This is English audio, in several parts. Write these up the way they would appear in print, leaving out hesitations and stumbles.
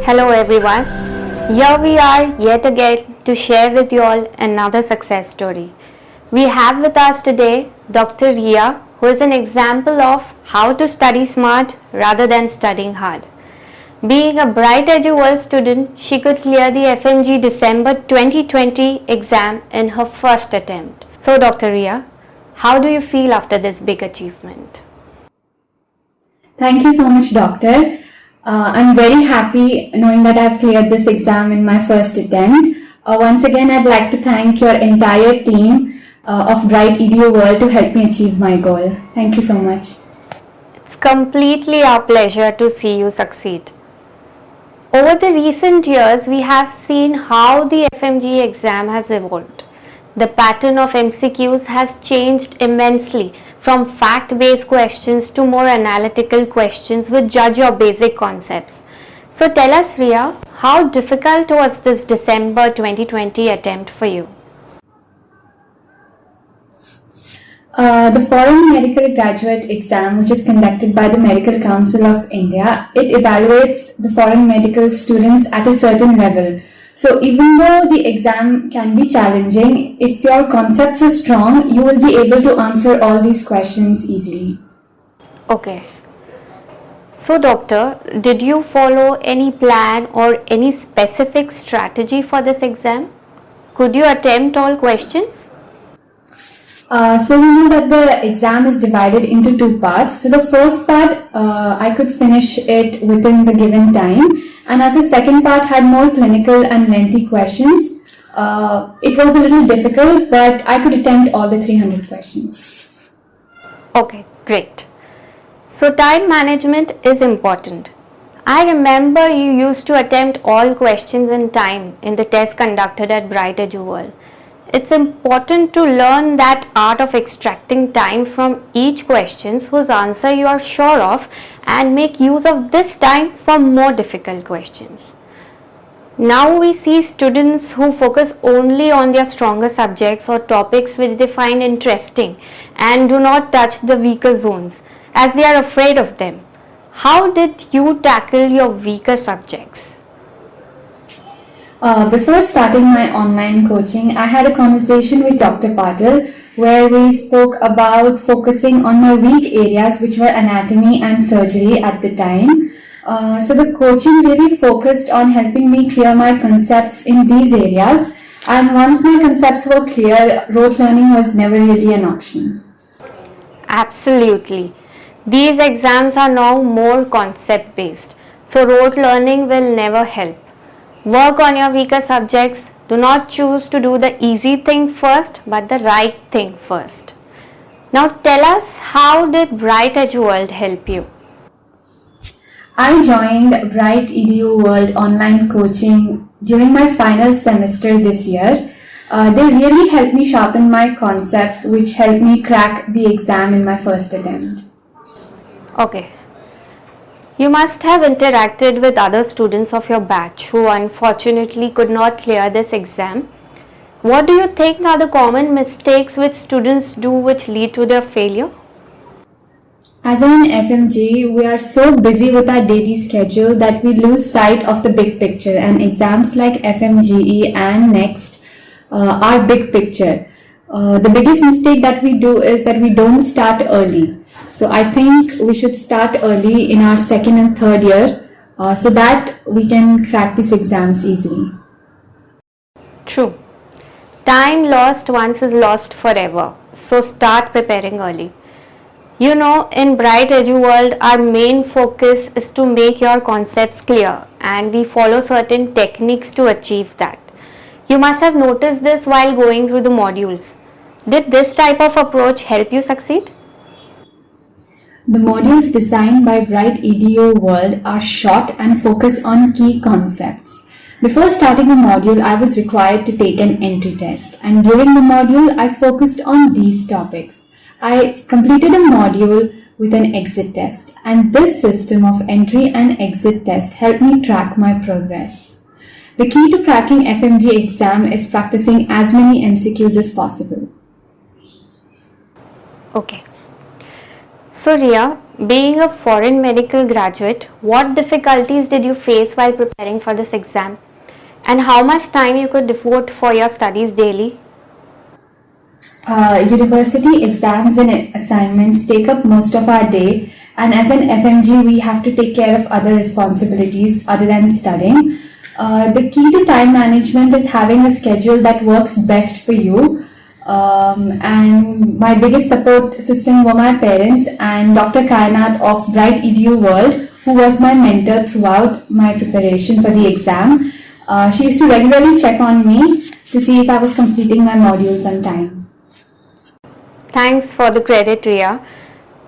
Hello everyone. Here we are yet again to share with you all another success story. We have with us today Dr. Ria, who is an example of how to study smart rather than studying hard. Being a Bright EduWorld student, she could clear the FMG December 2020 exam in her first attempt. So Dr. Ria, how do you feel after this big achievement? Thank you so much, Doctor. I'm very happy knowing that I've cleared this exam in my first attempt. Once again, I'd like to thank your entire team of Bright EduWorld to help me achieve my goal. Thank you so much. It's completely our pleasure to see you succeed. Over the recent years, we have seen how the FMG exam has evolved. The pattern of MCQs has changed immensely from fact-based questions to more analytical questions which judge your basic concepts. So tell us, Ria, how difficult was this December 2020 attempt for you? The Foreign Medical Graduate Exam, which is conducted by the Medical Council of India, it evaluates the foreign medical students at a certain level. So even though the exam can be challenging, if your concepts are strong, you will be able to answer all these questions easily. Okay. So doctor, did you follow any plan or any specific strategy for this exam? Could you attempt all questions? So we know that the exam is divided into two parts. So the first part, I could finish it within the given time. And as the second part had more clinical and lengthy questions, it was a little difficult, but I could attempt all the 300 questions. Okay, great. So time management is important. I remember you used to attempt all questions in time in the test conducted at Bright EduWorld. It's important to learn that art of extracting time from each question whose answer you are sure of and make use of this time for more difficult questions. Now we see students who focus only on their stronger subjects or topics which they find interesting and do not touch the weaker zones as they are afraid of them. How did you tackle your weaker subjects? Before starting my online coaching, I had a conversation with Dr. Patil where we spoke about focusing on my weak areas, which were anatomy and surgery at the time. So the coaching really focused on helping me clear my concepts in these areas. And once my concepts were clear, rote learning was never really an option. Absolutely. These exams are now more concept based. So rote learning will never help. Work on your weaker subjects. Do not choose to do the easy thing first, but the right thing first. Now tell us, how did Bright EduWorld help you? I joined Bright EduWorld online coaching during my final semester this year. They really helped me sharpen my concepts, which helped me crack the exam in my first attempt. Okay. You must have interacted with other students of your batch who unfortunately could not clear this exam. What do you think are the common mistakes which students do which lead to their failure? As an FMG, we are so busy with our daily schedule that we lose sight of the big picture, and exams like FMGE and NEXT are big picture. The biggest mistake that we do is that we don't start early. So I think we should start early in our second and third year so that we can crack these exams easily. True. Time lost once is lost forever. So start preparing early. You know, in Bright EduWorld, our main focus is to make your concepts clear, and we follow certain techniques to achieve that. You must have noticed this while going through the modules. Did this type of approach help you succeed? The modules designed by Bright EduWorld are short and focus on key concepts. Before starting a module, I was required to take an entry test, and during the module, I focused on these topics. I completed a module with an exit test, and this system of entry and exit test helped me track my progress. The key to cracking FMG exam is practicing as many MCQs as possible. Okay. So Ria, being a foreign medical graduate, what difficulties did you face while preparing for this exam? And how much time you could devote for your studies daily? University exams and assignments take up most of our day, and as an FMG, we have to take care of other responsibilities other than studying. The key to time management is having a schedule that works best for you. And my biggest support system were my parents and Dr. Kainath of Bright EDU World, who was my mentor throughout my preparation for the exam. She used to regularly check on me to see if I was completing my modules on time. Thanks for the credit, Ria.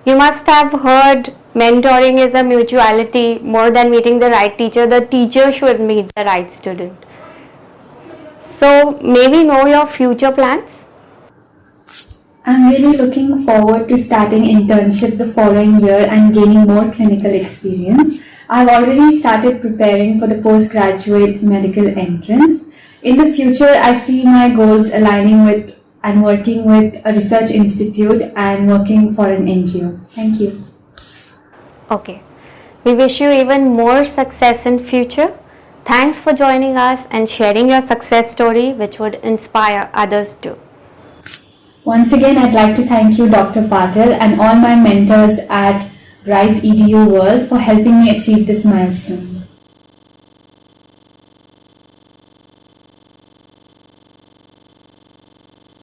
You must have heard mentoring is a mutuality. More than meeting the right teacher, the teacher should meet the right student. So, maybe know your future plans? I'm really looking forward to starting internship the following year and gaining more clinical experience. I've already started preparing for the postgraduate medical entrance. In the future, I see my goals aligning with and working with a research institute and working for an NGO. Thank you. Okay. We wish you even more success in future. Thanks for joining us and sharing your success story, which would inspire others too. Once again, I'd like to thank you, Dr. Patel, and all my mentors at Bright EDU World for helping me achieve this milestone.